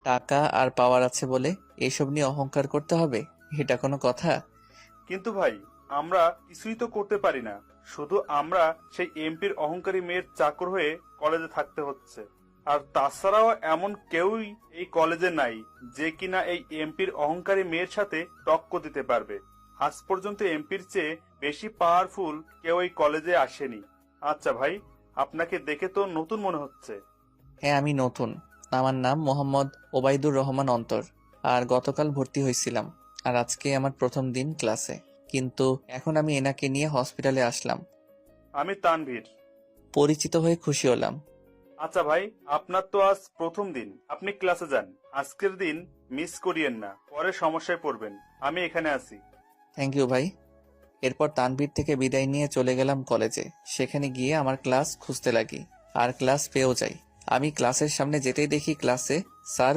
টাকা আর পাওয়ার আছে বলে এসব নিয়ে অহংকার করতে হবে? এটা কোনো কথা? কিন্তু ভাই, আমরা কিছুই তো করতে পারি না। শুধু আমরা সেই এমপির অহংকারী মেয়ের চাকর হয়ে কলেজে থাকতে হচ্ছে। আর তাছাড়াও এমন কেউই এই কলেজে নাই যে কিনা এই এমপির অহংকারী মেয়ের সাথে টক্কর দিতে পারবে। আজ পর্যন্ত এমপির চেয়ে বেশি পাওয়ারফুল কেউ এই কলেজে আসেনি। আচ্ছা ভাই, আপনাকে দেখে তো নতুন মনে হচ্ছে। হ্যাঁ, আমি নতুন। আমার নাম মোহাম্মদ ওবায়দুর রহমান অন্তর। আর গতকাল ভর্তি হয়েছিলাম। আর আজকে আমার প্রথম দিন ক্লাসে। কিন্তু এখন আমি এনাকে নিয়ে হসপিটালে আসলাম। আমি তানভীর। পরিচিত হয়ে খুশি হলাম। আচ্ছা ভাই, আপনার তো আজ প্রথম দিন, আপনি ক্লাসে যান। আজকের দিন মিস করিয়েন না, পরে সমস্যায় পড়বেন। আমি এখানে আছি। থ্যাংক ইউ ভাই। এরপর তানভীর থেকে বিদায় নিয়ে চলে গেলাম কলেজে। সেখানে গিয়ে আমার ক্লাস খুঁজতে লাগি। আর ক্লাস পেয়েও যাই। আমি ক্লাসের সামনে যেতেই দেখি ক্লাসে স্যার